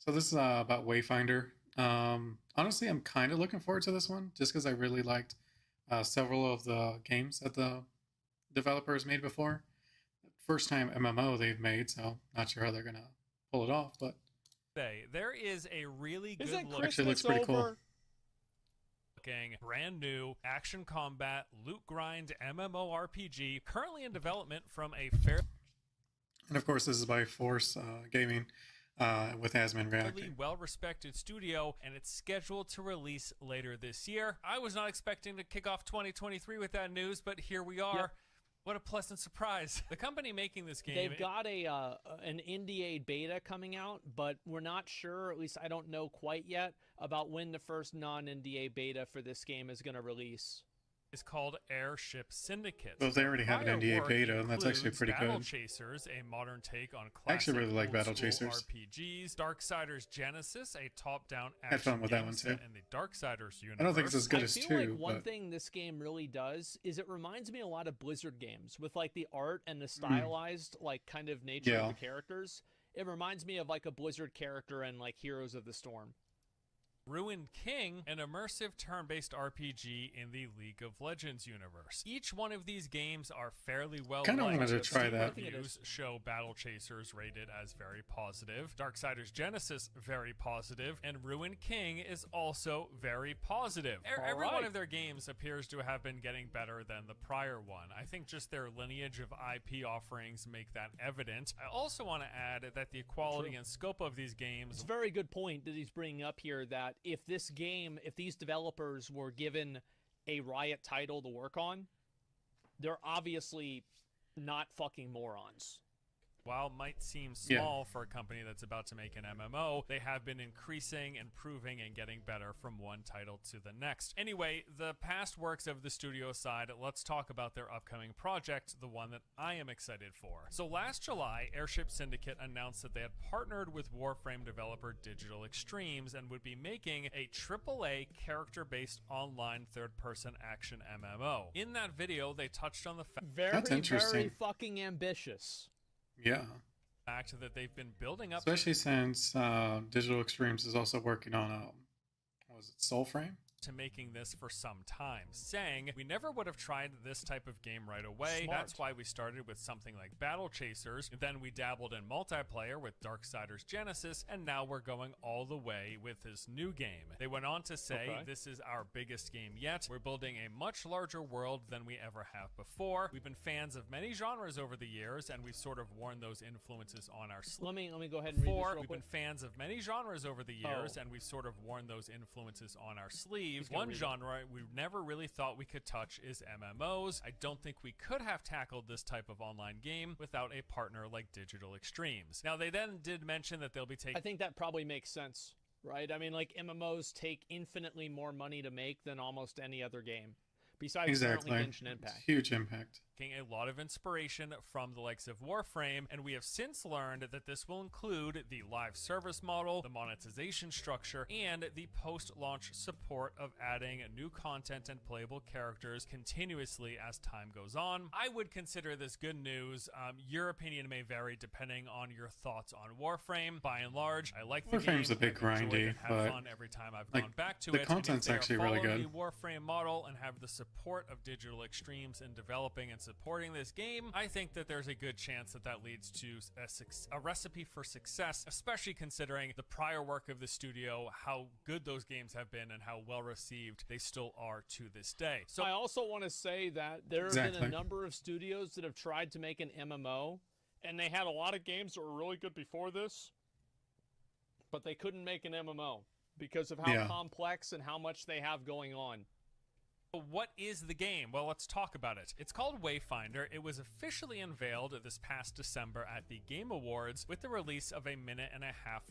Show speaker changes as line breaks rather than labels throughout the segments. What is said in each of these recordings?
So this is about Wayfinder. Honestly, I'm kind of looking forward to this one just because I really liked several of the games that the developers made before. First time MMO they've made, so not sure how they're gonna pull it off, but
There is a really good
Isn't
look
actually looks
Christmas
pretty cool.
over?
looking, brand new action combat loot grind MMORPG currently in development from a fairly
And of course, this is by Force Gaming with Asmongold reacting.
well-respected studio, and it's scheduled to release later this year. I was not expecting to kick off 2023 with that news, but here we are.
Yep.
What a pleasant surprise. The company making this game...
They've got an NDA beta coming out, but we're not sure, at least I don't know quite yet, about when the first non-NDA beta for this game is going to release.
is called Airship Syndicate.
Well, they already have an NDA beta, and that's actually pretty
Battle
good.
Chasers, a modern take on
I actually
classic
really like Battle
old-school
Chasers.
RPGs. Darksiders Genesis, a top-down
Had
action
fun with
game
that one,
set
too.
in the Darksiders universe.
I don't think it's as good
I
as
feel
2,
like one
but
thing this game really does is it reminds me a lot of Blizzard games with like the art and the stylized like kind of nature
Yeah.
of the characters. It reminds me of like a Blizzard character and like Heroes of the Storm.
Ruined King, an immersive turn-based RPG in the League of Legends universe. Each one of these games are fairly well
Kinda wanted to try
Steam
that.
Reviews show Battle Chasers rated as very positive, Darksiders Genesis very positive, and Ruined King is also very positive. Every one
right.
of their games appears to have been getting better than the prior one. I think just their lineage of IP offerings make that evident. I also want to add that the quality and scope of these games
It's a very good point that he's bringing up here that if these developers were given a Riot title to work on, they're obviously not fucking morons.
while might seem small for a company that's about to make an MMO, they have been increasing, improving, and getting better from one title to the next. Anyway, the past works of the studio side, let's talk about their upcoming project, the one that I am excited for. So last July, Airship Syndicate announced that they had partnered with Warframe developer Digital Extremes and would be making a AAA character-based online third-person action MMO. In that video, they touched on the
Very, very
interesting.
fucking ambitious.
yeah.
fact that they've been building up
Especially since Digital Extremes is also working on, what was it, Soulframe?
to making this for some time, saying we never would have tried this type of game right away.
Smart.
That's why we started with something like Battle Chasers, then we dabbled in multiplayer with Darksiders Genesis, and now we're going all the way with this new game. They went on to say,
Okay.
this is our biggest game yet. We're building a much larger world than we ever have before. We've been fans of many genres over the years, and we've sort of worn those influences on our sleeve.
Let me go ahead and read this real
We've been
quick.
fans of many genres over the years,
Oh.
and we've sort of worn those influences on our sleeve.
He's gonna
One
read it.
genre we never really thought we could touch is MMOs. I don't think we could have tackled this type of online game without a partner like Digital Extremes. Now, they then did mention that they'll be taking
I think that probably makes sense, right? I mean, like MMOs take infinitely more money to make than almost any other game, besides
Exactly.
apparently Genshin Impact.
Huge impact.
a lot of inspiration from the likes of Warframe, and we have since learned that this will include the live service model, the monetization structure, and the post-launch support of adding new content and playable characters continuously as time goes on. I would consider this good news. Your opinion may vary depending on your thoughts on Warframe. By and large, I like the game.
Warframe's a bit
I've enjoyed it,
grindy,
have
but,
fun every time I've
like,
gone back to
the
it.
content's
And if they are
actually really
following
good.
the Warframe model and have the support of Digital Extremes in developing and supporting this game, I think that there's a good chance that that leads to a recipe for success, especially considering the prior work of the studio, how good those games have been, and how well received they still are to this day. So
I also want to say that there have been
Exactly.
a number of studios that have tried to make an MMO, and they had a lot of games that were really good before this, but they couldn't make an MMO because of how
Yeah.
complex and how much they have going on.
what is the game? Well, let's talk about it. It's called Wayfinder. It was officially unveiled this past December at the Game Awards with the release of a 1.5-minute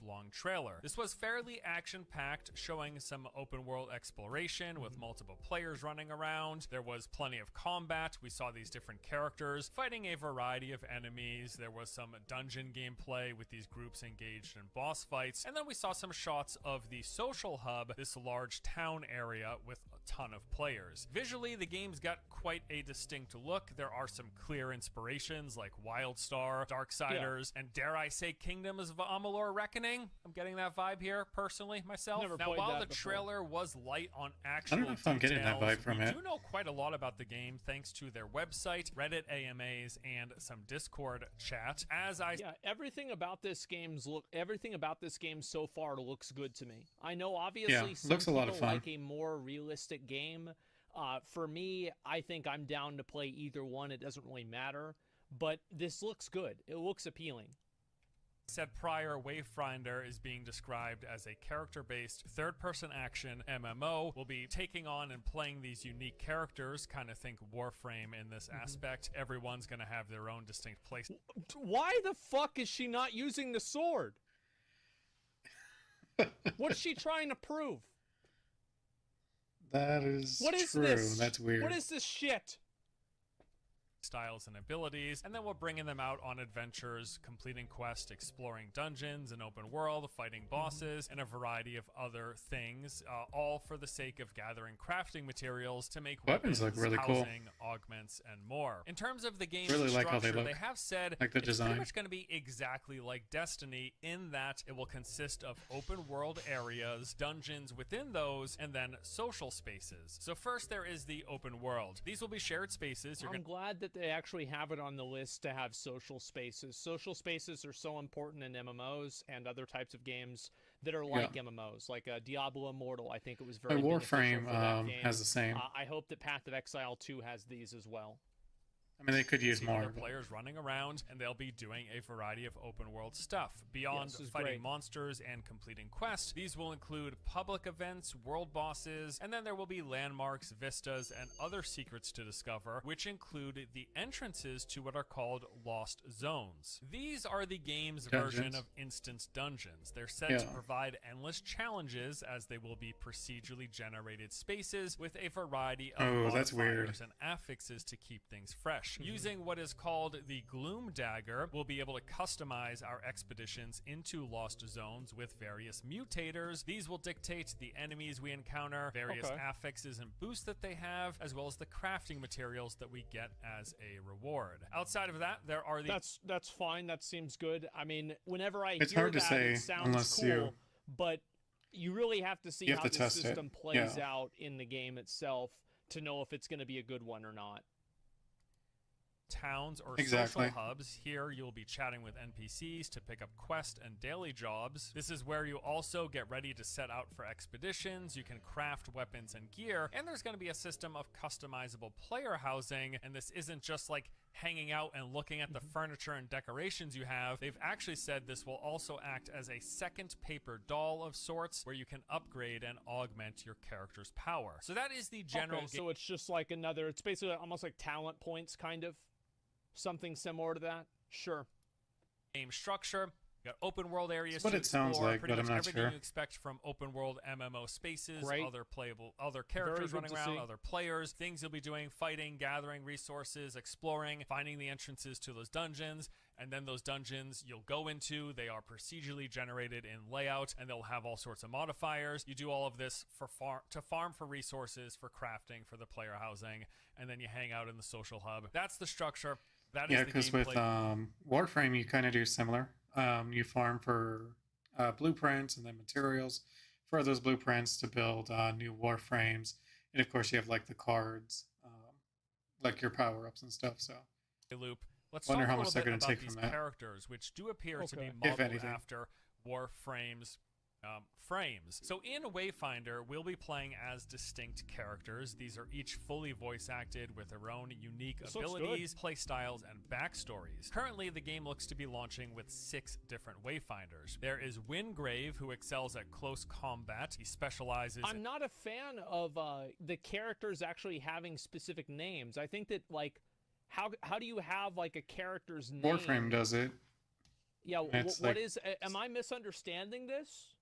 long trailer. This was fairly action-packed, showing some open-world exploration with multiple players running around. There was plenty of combat. We saw these different characters fighting a variety of enemies. There was some dungeon gameplay with these groups engaged in boss fights. And then we saw some shots of the social hub, this large town area with ton of players. Visually, the game's got quite a distinct look. There are some clear inspirations like Wildstar, Darksiders, and dare I say Kingdoms of Amalur Reckoning? I'm getting that vibe here, personally, myself.
Never
Now,
played
while
that
the
before.
trailer was light on
I
actual
don't know if I'm getting that
details,
vibe from
we
it.
do know quite a lot about the game thanks to their website, Reddit AMAs, and some Discord chat.
Yeah, everything about this game so far looks good to me. I know obviously some
looks a lot of
people
fun.
like a more realistic game. For me, I think I'm down to play either one. It doesn't really matter, but this looks good. It looks appealing.
Said prior, Wayfinder is being described as a character-based third-person action MMO. We'll be taking on and playing these unique characters, kind of think Warframe in this aspect. Everyone's going to have their own distinct place.
Why the fuck is she not using the sword? What's she trying to prove?
That is
What is
true.
this?
That's weird.
What is this shit?
Styles and abilities, and then we're bringing them out on adventures, completing quests, exploring dungeons and open world, fighting bosses, and a variety of other things, all for the sake of gathering crafting materials to make
Weapons look really cool.
housing, augments, and more. In terms of the game's
Really like
structure,
how they look.
they have said
Like the
it's
design.
pretty much going to be exactly like Destiny in that it will consist of open world areas, dungeons within those, and then social spaces. So first there is the open world. These will be shared spaces.
I'm glad that they actually have it on the list to have social spaces. Social spaces are so important in MMOs and other types of games that are like MMOs, like Diablo Immortal. I think it was very
Warframe
beneficial for that game.
has the same.
I hope that Path of Exile 2 has these as well.
I mean, they could use
see
more.
other players running around, and they'll be doing a variety of open world stuff. Beyond
this is
fighting
great.
monsters and completing quests, these will include public events, world bosses, and then there will be landmarks, vistas, and other secrets to discover, which include the entrances to what are called lost zones. These are the game's version
Dungeons.
of instance dungeons. They're set to provide endless challenges as they will be procedurally generated spaces with a variety of
that's weird.
modifiers and affixes to keep things fresh. Using what is called the Gloom Dagger, we'll be able to customize our expeditions into lost zones with various mutators. These will dictate the enemies we encounter, various affixes and boosts that they have, as well as the crafting materials that we get as a reward. Outside of that, there are the...
That's fine. That seems good. I mean, whenever I
It's
hear
hard to
that,
say
it sounds
unless
cool,
you-
but you really have to see
You have
how
to
the
test it.
system plays
Yeah.
out in the game itself to know if it's going to be a good one or not.
towns or
Exactly.
social hubs. Here you'll be chatting with NPCs to pick up quest and daily jobs. This is where you also get ready to set out for expeditions. You can craft weapons and gear, and there's going to be a system of customizable player housing, and this isn't just like hanging out and looking at the furniture and decorations you have. They've actually said this will also act as a second paper doll of sorts where you can upgrade and augment your character's power. So that is the general
So it's just like it's basically almost like talent points, kind of. Something similar to that? Sure.
game structure. You got open world areas
That's what
to
it sounds
explore,
like,
pretty
but I'm
much
not
everything
sure.
you expect from open world MMO spaces,
Great.
other characters
good
running
to
around,
see.
other players, things you'll be doing, fighting, gathering resources, exploring, finding the entrances to those dungeons, and then those dungeons you'll go into, they are procedurally generated in layout, and they'll have all sorts of modifiers. You do all of this to farm for resources, for crafting, for the player housing, and then you hang out in the social hub. That's the structure. That is
Yeah,
the
because with
gameplay.
Warframe, you kind of do similar. You farm for blueprints and then materials for those blueprints to build new Warframes. And of course, you have like the cards, like your power-ups and stuff. So
Loop. Let's
Wonder
talk
how
a
much
little
they're
bit
gonna
about
take
these
from that.
characters, which do appear to be
Okay.
If
modeled
anything.
after Warframe's frames. So in Wayfinder, we'll be playing as distinct characters. These are each fully voice acted with their own unique
This looks
abilities, play styles, and backstories. Currently, the game looks to be launching with 6 different Wayfinders. There is Wingrave, who excels at close combat. He specializes
I'm not a fan of the characters actually having specific names. I think that, like, how do you have, like, a character's name?
Warframe does it.
Yeah,
It's
what
like-
is... Am I misunderstanding this?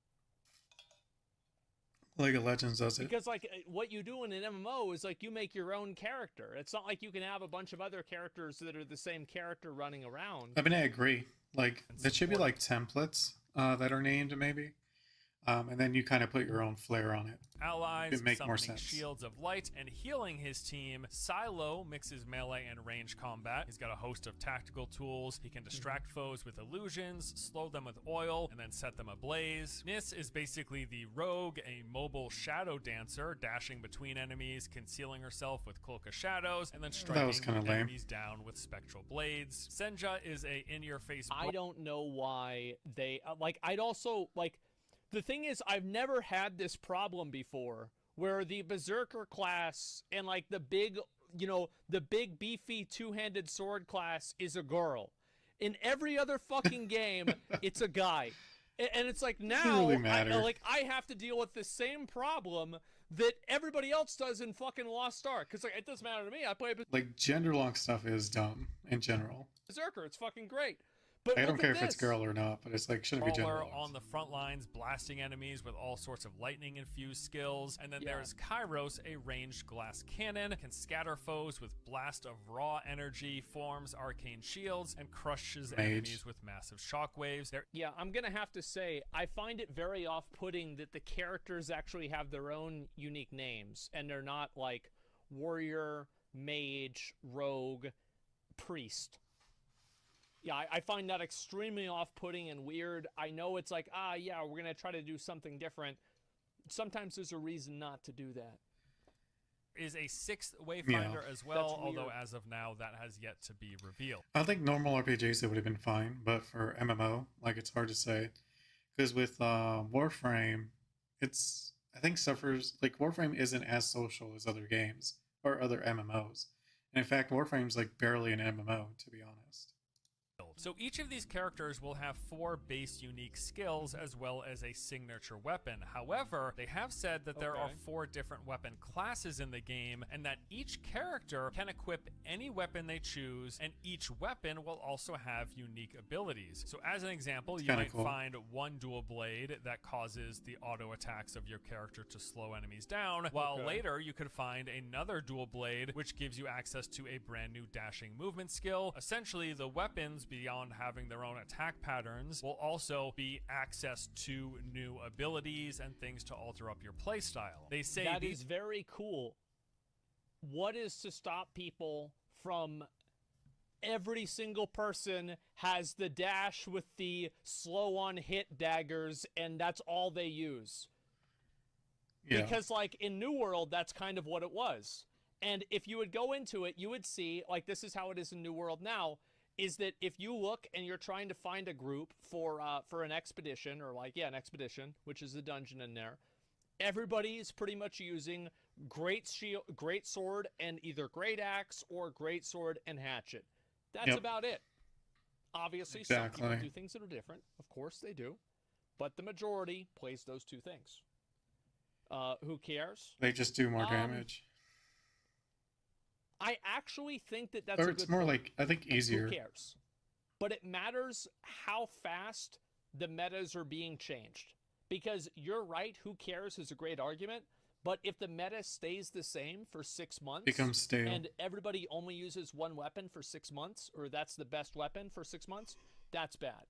League of Legends does it.
Because, like, what you do in an MMO is, like, you make your own character. It's not like you can have a bunch of other characters that are the same character running around.
I mean, I agree. Like, there should be like templates that are named maybe. and then you kind of put your own flair on it.
Allies,
It'd make more
summoning
sense.
shields of light, and healing his team. Silo mixes melee and range combat. He's got a host of tactical tools. He can distract foes with illusions, slow them with oil, and then set them ablaze. Nis is basically the rogue, a mobile shadow dancer, dashing between enemies, concealing herself with Cloak of Shadows, and then striking enemies down with spectral blades. Senja is a in-your-face...
I don't know why they... I'd also... The thing is, I've never had this problem before, where the Berserker class and, the big, the big beefy two-handed sword class is a girl. In every other fucking game, it's a guy. And it's like, now,
really
I have to deal with the same problem that everybody else does in fucking Lost Ark. Because, it doesn't matter to me. I play...
gender long stuff is dumb, in general.
Berserker, it's fucking great. But
I don't care if it's girl or not, but it's shouldn't be gender
on the front lines, blasting enemies with all sorts of lightning-infused skills. And then there's Kairos, a ranged glass cannon, can scatter foes with blast of raw energy, forms arcane shields, and crushes enemies with massive shockwaves.
Yeah, I'm gonna have to say, I find it very off-putting that the characters actually have their own unique names, and they're not like warrior, mage, rogue, priest. Yeah, I find that extremely off-putting and weird. I know it's like, yeah, we're going to try to do something different. Sometimes there's a reason not to do that.
Is a sixth Wayfinder as well, although as of now, that has yet to be revealed.
I think normal RPGs, it would have been fine, but for MMO, it's hard to say. Because with Warframe, I think suffers, Warframe isn't as social as other games, or other MMOs. And in fact, Warframe's barely an MMO, to be honest.
So each of these characters will have 4 base unique skills as well as a signature weapon. However, they have said that there are 4 different weapon classes in the game, and that each character can equip any weapon they choose, and each weapon will also have unique abilities. So as an example, you might find one dual blade that causes the auto attacks of your character to slow enemies down, while later you could find another dual blade which gives you access to a brand new dashing movement skill. Essentially, the weapons beyond having their own attack patterns will also be access to new abilities and things to alter up your playstyle. They say
that is very cool. What is to stop people from every single person has the dash with the slow on hit daggers and that's all they use? Yeah. Because in New World, that's kind of what it was. And if you would go into it, you would see, this is how it is in New World now, is that if you look and you're trying to find a group for an expedition, or an expedition, which is a dungeon in there, everybody is pretty much using great sword and either great axe or great sword and hatchet. That's about it. Obviously, some people do things that are different. Of course they do. But the majority plays those 2 things. Who cares?
They just do more damage.
I actually think that's
or
a good
it's more
point.
I think easier.
Who cares? But it matters how fast the metas are being changed. Because you're right, who cares is a great argument. But if the meta stays the same for 6 months,
becomes stale,
and everybody only uses one weapon for 6 months, or that's the best weapon for 6 months, that's bad.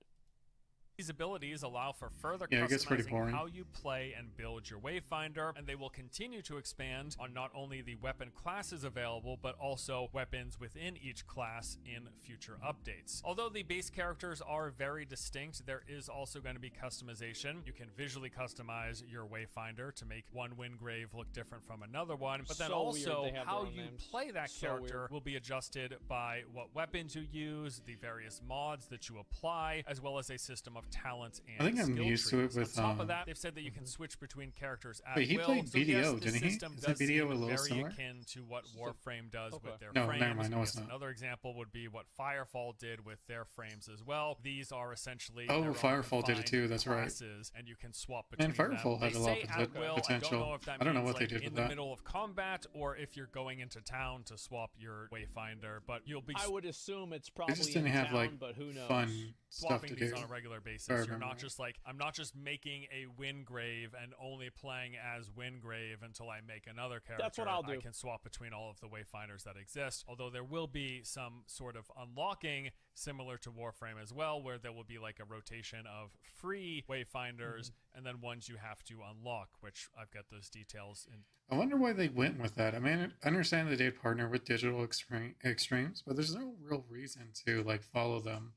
These abilities allow for further customizing how you play and build your Wayfinder, and they will continue to expand on not only the weapon classes available, but also weapons within each class in future updates. Although the base characters are very distinct, there is also going to be customization. You can visually customize your Wayfinder to make one Windgrave look different from another one, but then also how you play that character will be adjusted by what weapons you use, the various mods that you apply, as well as a system of talent and
I think I'm used to it with.
On top of that, they've said that you can switch between characters at
he
will.
played
so
BDO,
yes,
didn't he? Is that BDO a little
very
similar?
akin to what Warframe does with their
frames.
Never
mind. No, it's not.
Another example would be what Firefall did with their frames as well. These are essentially
Firefall did it too. That's
classes, and you can swap between
and Firefall
them.
has a lot of potential.
I
don't know what they did
in
with
the
that.
middle of combat, or if you're going into town to swap your Wayfinder. But you'll be.
I would assume it's probably
They just didn't
in
have
town, but who knows?
fun stuff
swapping
to
these
do.
on a regular basis.
If I
You're
remember
not
right.
just like, I'm not just making a Wingrave and only playing as Wingrave until I make another character.
That's what I'll do.
I can swap between all of the Wayfinders that exist, although there will be some sort of unlocking similar to Warframe as well, where there will be like a rotation of free Wayfinders and then ones you have to unlock, which I've got those details in.
I wonder why they went with that. I mean, I understand they did partner with Digital Extremes, but there's no real reason to like follow them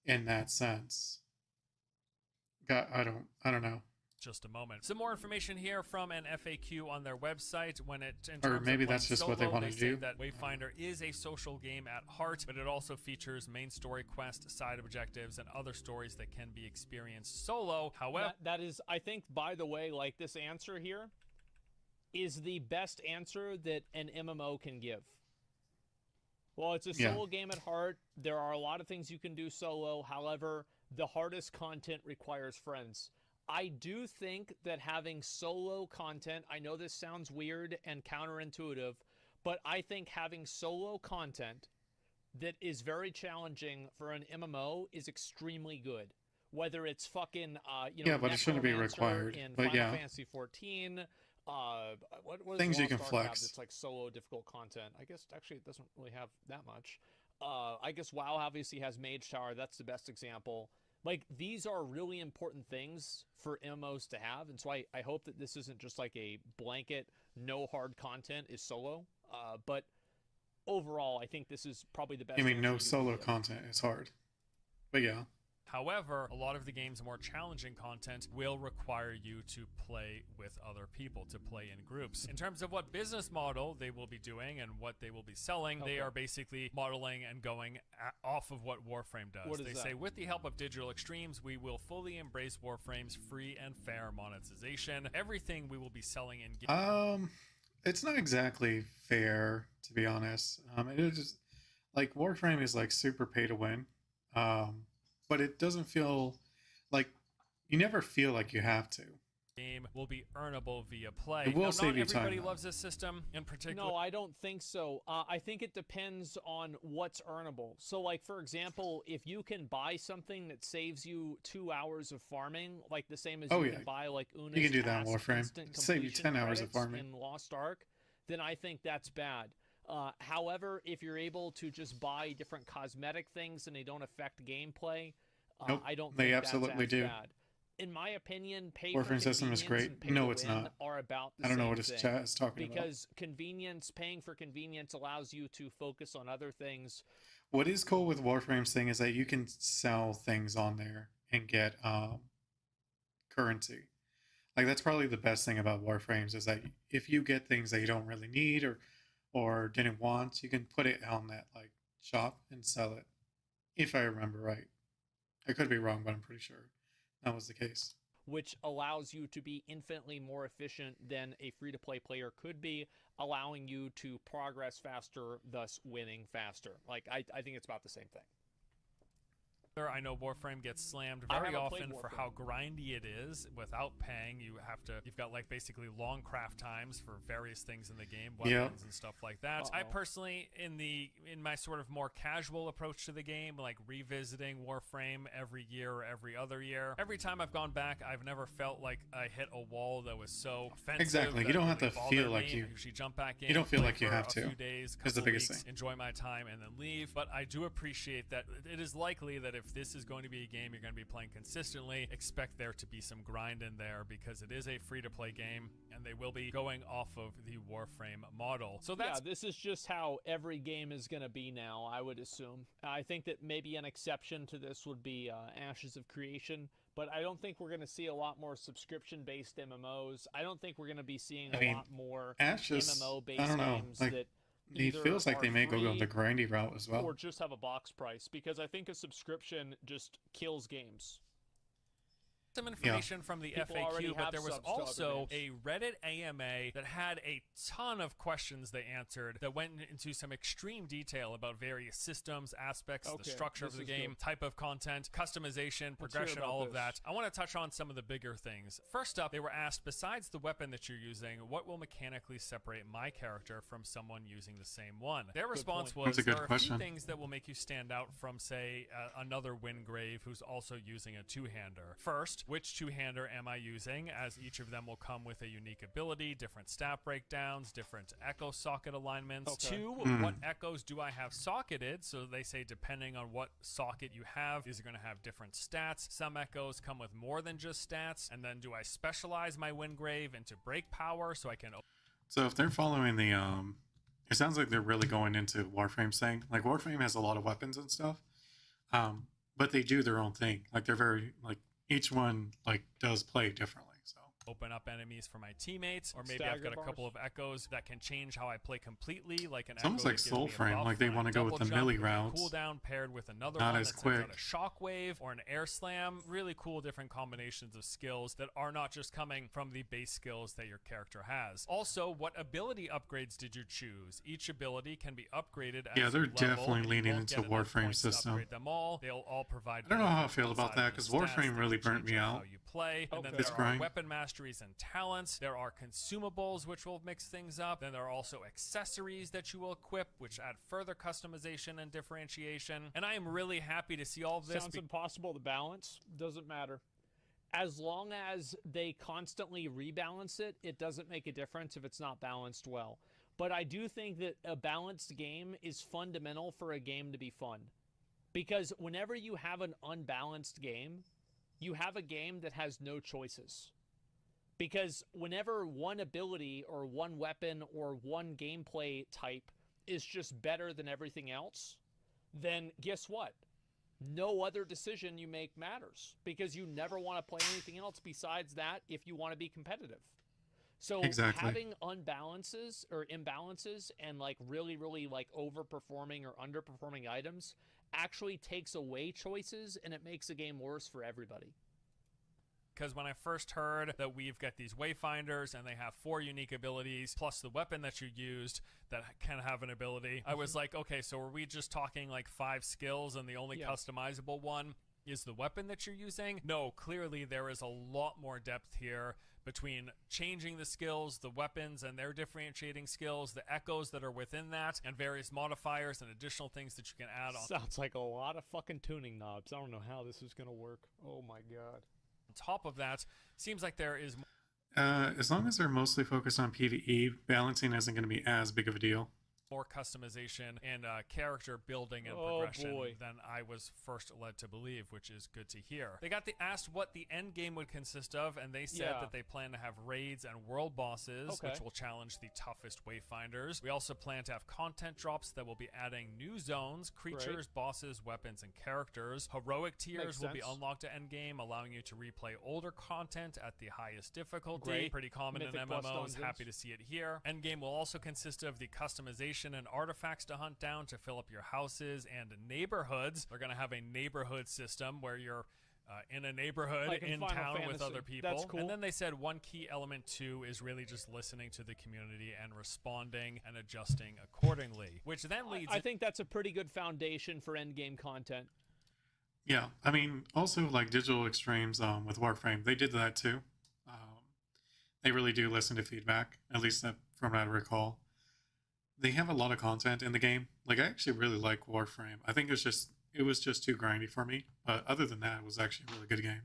in that sense. I don't know.
Just a moment. Some more information here from an FAQ on their website.
Or maybe that's just what they want to do.
That Wayfinder is a social game at heart, but it also features main story quest, side objectives, and other stories that can be experienced solo. However,
that is, I think, by the way, like this answer here is the best answer that an MMO can give. Well, it's a solo game at heart. There are a lot of things you can do solo. However, the hardest content requires friends. I do think that having solo content, I know this sounds weird and counterintuitive, but I think having solo content that is very challenging for an MMO is extremely good. Whether it's fucking,
but it shouldn't be required.
In
but
Final Fantasy 14, what
things you can
Lost Ark
flex.
have that's like solo difficult content. I guess actually it doesn't really have that much. I guess WoW obviously has Mage Tower. That's the best example. Like, these are really important things for MMOs to have, and so I hope that this isn't just like a blanket, no hard content is solo, but overall, I think this is probably the best.
I mean, no
answer you
solo
can give.
content is hard. But yeah.
However, a lot of the game's more challenging content will require you to play with other people, to play in groups. In terms of what business model they will be doing and what they will be selling, they are basically modeling and going off of what Warframe does.
What is
They
that?
say, with the help of Digital Extremes, we will fully embrace Warframe's free and fair monetization. Everything we will be selling in game.
It's not exactly fair, to be honest. It is just like Warframe is like super pay to win. But it doesn't feel like you never feel like you have to.
Game will be earnable via play.
It will
now,
save
not
you time,
everybody
though.
loves this system in particular.
No, I don't think so. I think it depends on what's earnable. So, like, for example, if you can buy something that saves you 2 hours of farming, like the same as you can buy, like, Una's
you can do that in
Task
Warframe.
instant
Save you
completion
10 hours of
credits
farming.
in Lost Ark, then I think that's bad. However, if you're able to just buy different cosmetic things and they don't affect gameplay,
Nope,
I don't
they
think
absolutely
that's as
do.
bad. In my opinion, pay
Warframe
for
system is
convenience
great.
and pay
No,
to
it's
win
not.
are about the
I don't know
same
what his
thing.
chat is talking about.
Because paying for convenience allows you to focus on other things.
What is cool with Warframe's thing is that you can sell things on there and get currency. Like, that's probably the best thing about Warframes is that if you get things that you don't really need or didn't want, you can put it on that like shop and sell it. If I remember right. I could be wrong, but I'm pretty sure that was the case.
Which allows you to be infinitely more efficient than a free-to-play player could be, allowing you to progress faster, thus winning faster. Like, I think it's about the same thing.
I know Warframe gets slammed
I
very
haven't played
often for
Warframe.
how grindy it is without paying. You've got like basically long craft times for various things in the game, weapons and stuff like that. I personally, in my sort of more casual approach to the game, like revisiting Warframe every year or every other year, every time I've gone back, I've never felt like I hit a wall that was so offensive.
Exactly. You don't have to feel like you.
I usually jump back in.
You don't feel
play
like you
for
have
a
to.
few days,
Is the
couple
biggest
weeks,
thing.
enjoy my time, and then leave. But I do appreciate that it is likely that if this is going to be a game you're going to be playing consistently, expect there to be some grind in there because it is a free-to-play game and they will be going off of the Warframe model. So that's
this is just how every game is going to be now, I would assume. I think that maybe an exception to this would be Ashes of Creation, but I don't think we're going to see a lot more subscription-based MMOs. I don't think we're going to be seeing a lot more
Ashes,
MMO-based
I don't know.
games
Like,
that
it feels like they may go the grindy route as well.
or just have a box price, because I think a subscription just kills games.
some information from the
People already
FAQ, but
have
there was
subs to other
also
games.
a Reddit AMA that had a ton of questions they answered that went into some extreme detail about various systems, aspects, the structure of the game, type of content, customization, progression, all of that. I want to touch on some of the bigger things. First up, they were asked, besides the weapon that you're using, what will mechanically separate my character from someone using the same one? Their response was, there are a few things that will make you stand out from, say, another Wingrave who's also using a two-hander. First, which two-hander am I using, as each of them will come with a unique ability, different stat breakdowns, different echo socket alignments. Two, what echoes do I have socketed? So they say depending on what socket you have, these are going to have different stats. Some echoes come with more than just stats. And then do I specialize my Wingrave into break power so I can...
So if they're following the... it sounds like they're really going into Warframe's thing. Like, Warframe has a lot of weapons and stuff. But they do their own thing. Like, they're very... like each one like does play differently, so
open up enemies for my teammates, or maybe I've got a couple of echoes that can change how I play completely, like an
it's almost like Soulframe, like they want to go with the melee routes,
cooldown paired with another
not
one
as
that
quick,
sends out a shockwave or an air slam. Really cool different combinations of skills that are not just coming from the base skills that your character has. Also, what ability upgrades did you choose? Each ability can be upgraded as
they're definitely leaning into Warframe system.
Them all. They'll all provide...
I don't know how I feel about that, because Warframe really burnt me out.
Play, and then there are weapon masteries and talents. There are consumables, which will mix things up. Then there are also accessories that you will equip, which add further customization and differentiation. And I am really happy to see all of this.
Sounds impossible to balance. Doesn't matter. As long as they constantly rebalance it, it doesn't make a difference if it's not balanced well. But I do think that a balanced game is fundamental for a game to be fun. Because whenever you have an unbalanced game, you have a game that has no choices. Because whenever one ability or one weapon or one gameplay type is just better than everything else, then guess what? No other decision you make matters, because you never want to play anything else besides that if you want to be competitive. So having unbalances or imbalances and like really like overperforming or underperforming items actually takes away choices, and it makes the game worse for everybody.
Because when I first heard that we've got these Wayfinders and they have 4 unique abilities plus the weapon that you used that can have an ability, I was like, okay, so are we just talking like 5 skills and the only customizable one is the weapon that you're using? No, clearly there is a lot more depth here between changing the skills, the weapons and their differentiating skills, the echoes that are within that, and various modifiers and additional things that you can add on.
Sounds like a lot of fucking tuning knobs. I don't know how this is going to work. Oh my god.
On top of that, seems like there is...
as long as they're mostly focused on PvE, balancing isn't going to be as big of a deal.
More customization and character building and progression than I was first led to believe, which is good to hear. They got asked what the end game would consist of, and they said that they plan to have raids and world bosses, which will challenge the toughest Wayfinders. We also plan to have content drops that will be adding new zones, creatures, bosses, weapons, and characters. Heroic tiers will be unlocked at endgame, allowing you to replay older content at the highest difficulty. Pretty common in MMOs. Happy to see it here. Endgame will also consist of the customization and artifacts to hunt down to fill up your houses and neighborhoods. They're going to have a neighborhood system where you're in a neighborhood like in town with other people.
That's cool.
And then they said one key element too is really just listening to the community and responding and adjusting accordingly, which then leads...
I think that's a pretty good foundation for endgame content.
Yeah, I mean, also like Digital Extremes with Warframe, they did that too. They really do listen to feedback, at least from what I recall. They have a lot of content in the game. Like, I actually really like Warframe. I think it was just too grindy for me. But other than that, it was actually a really good game.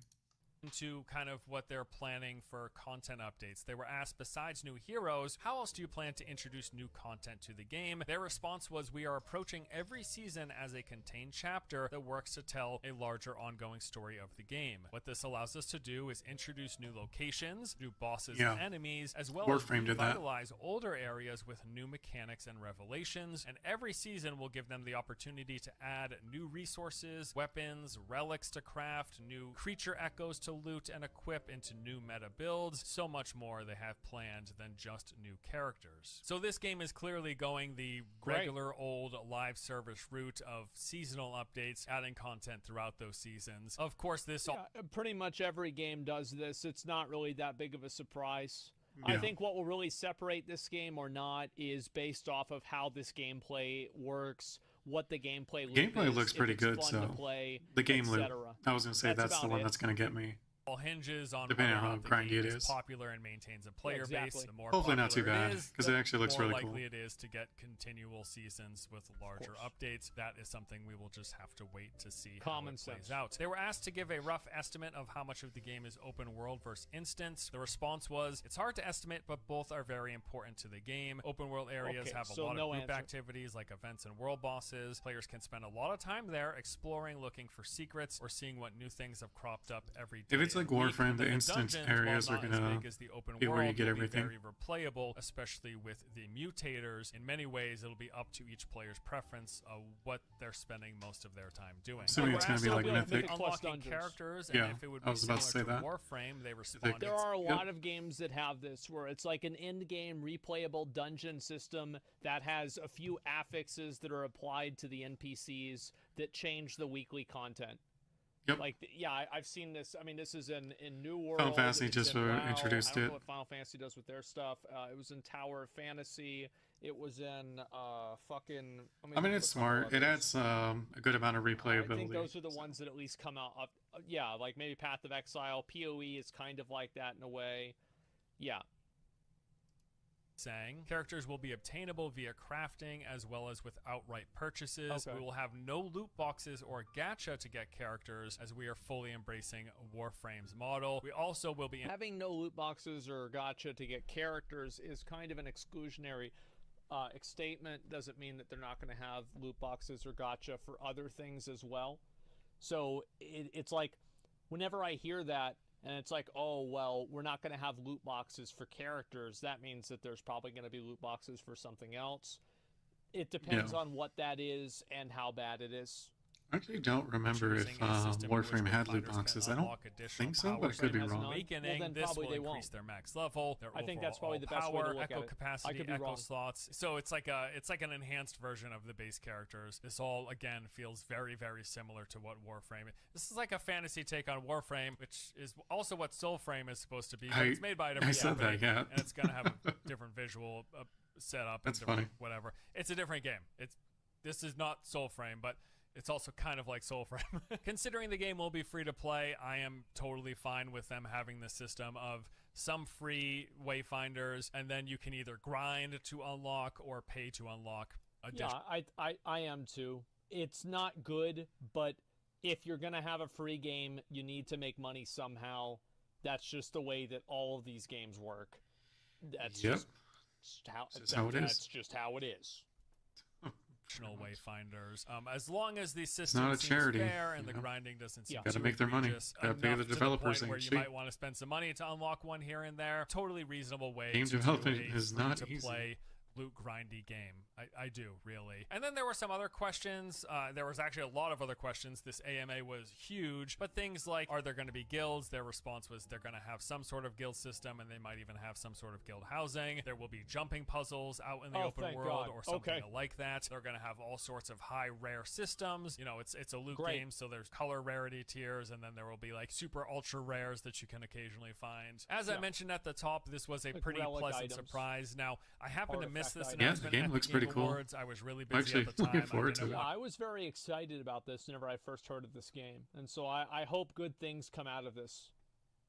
Into kind of what they're planning for content updates. They were asked, besides new heroes, how else do you plan to introduce new content to the game? Their response was, we are approaching every season as a contained chapter that works to tell a larger ongoing story of the game. What this allows us to do is introduce new locations, new bosses and enemies, as well as revitalize older areas with new mechanics and revelations. And every season will give them the opportunity to add new resources, weapons, relics to craft, new creature echoes to loot and equip into new meta builds, so much more they have planned than just new characters. So this game is clearly going the regular old live service route of seasonal updates, adding content throughout those seasons. Of course, this
pretty much every game does this. It's not really that big of a surprise.
Yeah.
I think what will really separate this game or not is based off of how this gameplay works, what the gameplay
looks pretty good, so
play,
the game loop. I was gonna say that's the one that's gonna get me.
all hinges on
depending
whether
on how
the
grindy
game
it
is
is.
popular and maintains a player base. The more
hopefully not too
popular
bad,
it is,
because
the
it actually looks
more
really
likely
cool.
it is to get continual seasons with larger updates. That is something we will just have to wait to see how it plays out. They were asked to give a rough estimate of how much of the game is open world versus instance. The response was, it's hard to estimate, but both are very important to the game. Open world areas have a lot of group activities like events and world bosses. Players can spend a lot of time there exploring, looking for secrets, or seeing what new things have cropped up every day.
If it's like Warframe, the instance areas are gonna be where you get everything.
Very replayable, especially with the mutators. In many ways, it'll be up to each player's preference of what they're spending most of their time doing.
Assuming it's gonna be like Mythic.
Unlocking characters,
yeah,
and if it would
I was
be
about to say
similar
that.
Warframe, they responded.
There are a lot of games that have this, where it's like an end-game replayable dungeon system that has a few affixes that are applied to the NPCs that change the weekly content.
Yep.
Like, yeah, I've seen this. I mean, this is in New World.
Final Fantasy just introduced
I don't
it.
know what Final Fantasy does with their stuff. It was in Tower of Fantasy. It was in fucking.
I mean, it's smart. It adds a good amount of replayability.
I think those are the ones that at least come out. Yeah, like maybe Path of Exile. PoE is kind of like that in a way. Yeah.
Saying characters will be obtainable via crafting as well as with outright purchases. We will have no loot boxes or gacha to get characters, as we are fully embracing Warframe's model. We also will be
having no loot boxes or gacha to get characters is kind of an exclusionary statement. Doesn't mean that they're not going to have loot boxes or gacha for other things as well. So it's like, whenever I hear that, and it's like, oh, well, we're not going to have loot boxes for characters, that means that there's probably going to be loot boxes for something else. It depends on what that is and how bad it is.
I actually don't remember if Warframe had loot boxes. I don't think so, but I could be wrong.
Awakening,
well, then
this will
they
increase
won't.
Their max level, their
I think that's probably the
power,
best way to look
echo
at it.
capacity,
I could be
echo
wrong.
slots. So it's like an enhanced version of the base characters. This all again feels very, very similar to what Warframe. This is like a fantasy take on Warframe, which is also what Soulframe is supposed to be. But it's made by a different company, and it's gonna have a different visual setup.
That's
and different
funny.
Whatever. It's a different game. This is not Soulframe, but it's also kind of like Soulframe. Considering the game will be free to play, I am totally fine with them having the system of some free Wayfinders, and then you can either grind to unlock or pay to unlock additional.
Yeah, I am too. It's not good, but if you're going to have a free game, you need to make money somehow. That's just the way that all of these games work. That's just how it is. That's just how it is.
Wayfinders, as long as the system
not a
seems
charity,
fair and the grinding doesn't seem
gotta make their money. Gotta pay the developers.
Where you might want to spend some money to unlock one here and there. Totally reasonable way.
Game development is not easy.
Play loot grindy game. I do, really. And then there were some other questions. There was actually a lot of other questions. This AMA was huge, but things like, are there going to be guilds? Their response was they're going to have some sort of guild system, and they might even have some sort of guild housing. There will be jumping puzzles out in the open world or something like that. They're going to have all sorts of high rare systems. You know, it's a loot game, so there's color rarity tiers, and then there will be like super ultra rares that you can occasionally find. As I mentioned at the top, this was a pretty pleasant surprise. Now, I happen to miss this announcement.
The game looks pretty cool.
Awards. I was really busy at the time.
Looking forward to it.
I was very excited about this whenever I first heard of this game, and so I hope good things come out of this.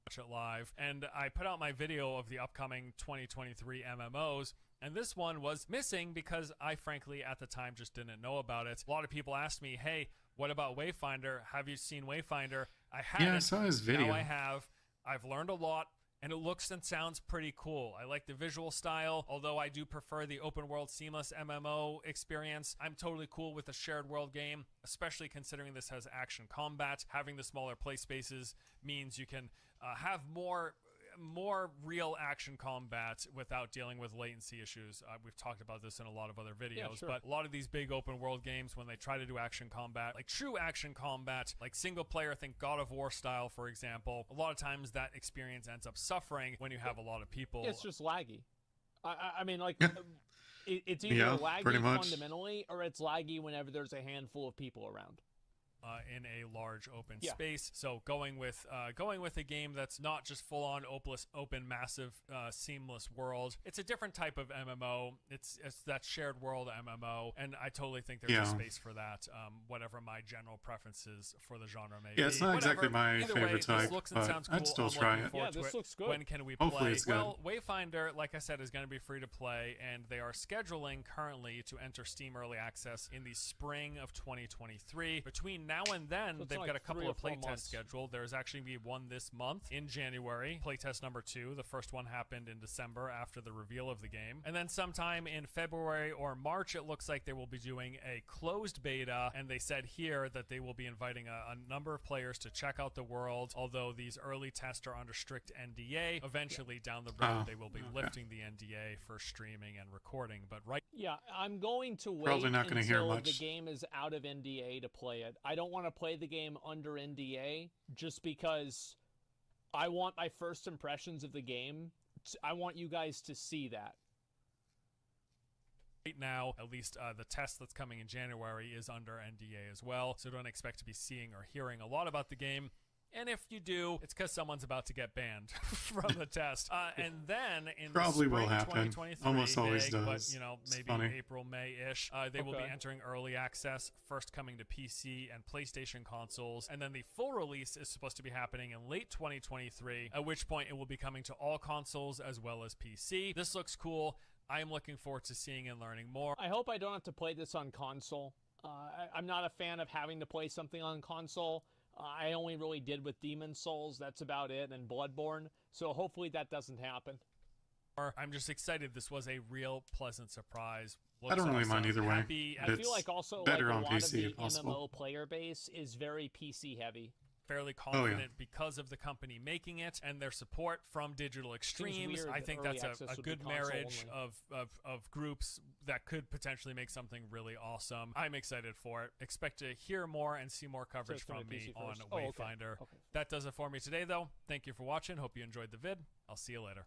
Watch it live, and I put out my video of the upcoming 2023 MMOs, and this one was missing because I frankly at the time just didn't know about it. A lot of people asked me, hey, what about Wayfinder? Have you seen Wayfinder? I haven't.
Yeah, I saw his video.
Now I have. I've learned a lot. And it looks and sounds pretty cool. I like the visual style, although I do prefer the open world seamless MMO experience. I'm totally cool with a shared world game, especially considering this has action combat. Having the smaller play spaces means you can have more more real action combat without dealing with latency issues. We've talked about this in a lot of other videos, but a lot of these big open world games, when they try to do action combat, like true action combat, like single player, think God of War style, for example, a lot of times that experience ends up suffering when you have a lot of people.
It's just laggy. I mean, like, it's either laggy fundamentally, or it's laggy whenever there's a handful of people around.
In a large open space. So going with a game that's not just full-on open, massive, seamless world. It's a different type of MMO. It's that shared world MMO, and I totally think there's a space for that. Whatever my general preferences for the genre may be.
Yeah, it's not exactly my favorite type,
looks and sounds cool.
I'd still try it.
Yeah, this looks good.
When can we
Hopefully
play?
it's good.
Well, Wayfinder, like I said, is going to be free to play, and they are scheduling currently to enter Steam Early Access in the spring of 2023. Between now and then, they've got a couple of playtests scheduled. There's actually going to be one this month in January, playtest number 2. The first one happened in December after the reveal of the game. And then sometime in February or March, it looks like they will be doing a closed beta, and they said here that they will be inviting a number of players to check out the world, although these early tests are under strict NDA. Eventually, down the road, they will be lifting the NDA for streaming and recording. But
yeah, I'm going to wait
Probably not gonna hear
until
much.
the game is out of NDA to play it. I don't want to play the game under NDA just because I want my first impressions of the game. I want you guys to see that.
Right now, at least the test that's coming in January is under NDA as well, so don't expect to be seeing or hearing a lot about the game. And if you do, it's because someone's about to get banned from the test. And then in
Probably
the spring
will happen.
2023,
Almost always does.
But maybe
funny.
April, May-ish, they will be entering early access, first coming to PC and PlayStation consoles, and then the full release is supposed to be happening in late 2023, at which point it will be coming to all consoles as well as PC. This looks cool. I am looking forward to seeing and learning more.
I hope I don't have to play this on console. I'm not a fan of having to play something on console. I only really did with Demon Souls, that's about it, and Bloodborne, so hopefully that doesn't happen.
I'm just excited. This was a real pleasant surprise.
I don't really mind either way.
I feel like also
better
like
on
a lot
PC
of the
if possible.
MMO player base is very PC heavy.
Fairly confident because of the company making it and their support from Digital Extremes. I think that's a good marriage of groups that could potentially make something really awesome. I'm excited for it. Expect to hear more and see more coverage from me on Wayfinder. That does it for me today, though. Thank you for watching. Hope you enjoyed the vid. I'll see you later.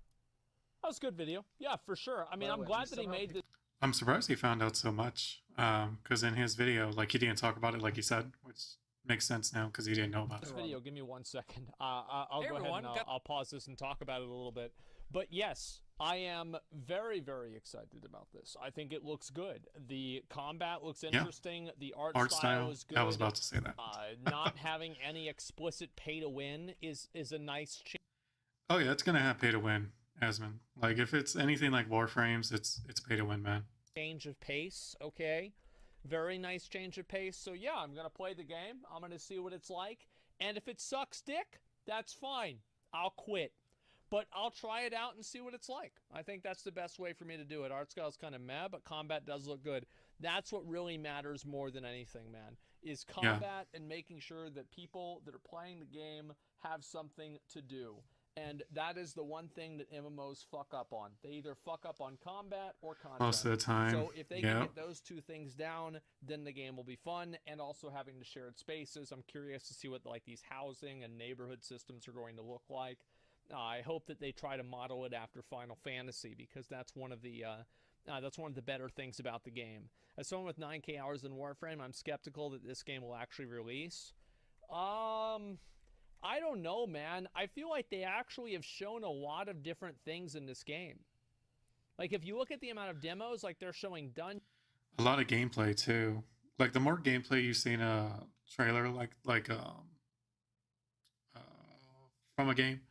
That was a good video. Yeah, for sure. I mean, I'm glad that he made this.
I'm surprised he found out so much, because in his video, like, he didn't talk about it like he said, which makes sense now because he didn't know about
this
it.
video. Give me 1 second. I'll go ahead and I'll pause this and talk about it a little bit. But yes, I am very, very excited about this. I think it looks good. The combat looks interesting. The art style is good.
I was about to say that.
Not having any explicit pay to win is a nice change.
Oh yeah, it's gonna have pay to win, Asmon. Like if it's anything like Warframes, it's pay to win, man.
Change of pace, okay. Very nice change of pace. So yeah, I'm going to play the game. I'm going to see what it's like. And if it sucks dick, that's fine. I'll quit. But I'll try it out and see what it's like. I think that's the best way for me to do it. Art style's kind of meh, but combat does look good. That's what really matters more than anything, man, is combat and making sure that people that are playing the game have something to do. And that is the one thing that MMOs fuck up on. They either fuck up on combat or content.
Most of the time.
So if they can get those two things down, then the game will be fun. And also having the shared spaces. I'm curious to see what like these housing and neighborhood systems are going to look like. I hope that they try to model it after Final Fantasy because that's one of the better things about the game. As someone with 9K hours in Warframe, I'm skeptical that this game will actually release. I don't know, man. I feel like they actually have shown a lot of different things in this game. Like, if you look at the amount of demos, like, they're showing
a lot of gameplay, too. Like, the more gameplay you see in a trailer, from a game,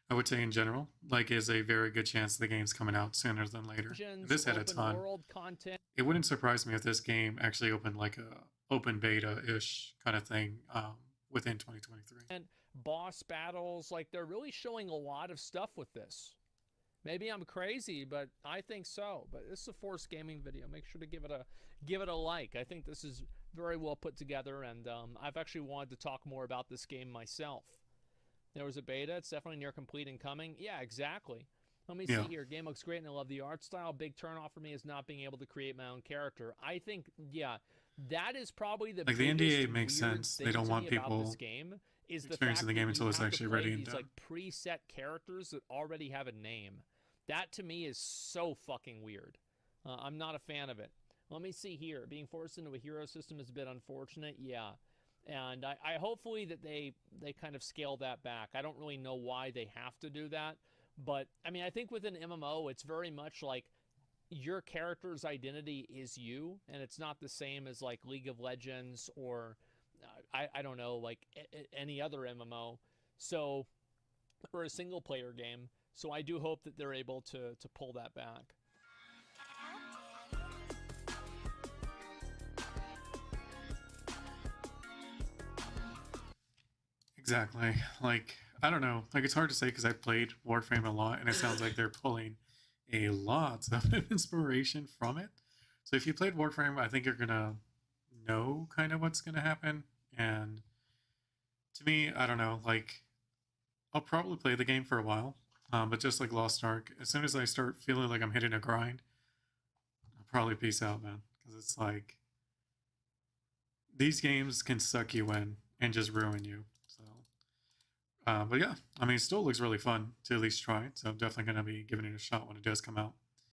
I would say in general, like, is a very good chance the game's coming out sooner than later. This had a ton.
Content.
It wouldn't surprise me if this game actually opened, like, a open beta-ish kind of thing within 2023.
And boss battles, like they're really showing a lot of stuff with this. Maybe I'm crazy, but I think so. But this is a Force Gaming video. Make sure to give it a like. I think this is very well put together, and I've actually wanted to talk more about this game myself. There was a beta. It's definitely near complete and coming. Yeah, exactly. Let me
Yeah.
see here. Game looks great, and I love the art style. Big turnoff for me is not being able to create my own character. I think, yeah, that is probably the
Like the
biggest
NDA makes
weird
sense.
thing
They don't
to me
want
about this
people
game is the
experiencing
fact
the
that
game
you
until it's
have to
actually
play
ready and
these
done.
like preset characters that already have a name. That to me is so fucking weird. I'm not a fan of it. Let me see here. Being forced into a hero system is a bit unfortunate. Yeah. And I hopefully that they kind of scale that back. I don't really know why they have to do that. But, I mean, I think with an MMO, it's very much like your character's identity is you, and it's not the same as, like, League of Legends or, I don't know, like, any other MMO. So, or a single-player game. So I do hope that they're able to pull that back.
Exactly. Like, I don't know. Like, it's hard to say because I played Warframe a lot, and it sounds like they're pulling a lot of inspiration from it. So if you played Warframe, I think you're gonna know kind of what's gonna happen. And to me, I don't know. Like, I'll probably play the game for a while, but just like Lost Ark, as soon as I start feeling like I'm hitting a grind, I'll probably peace out, man. Because it's like these games can suck you in and just ruin you. So. But yeah, I mean, it still looks really fun to at least try it. So I'm definitely going to be giving it a shot when it does come out.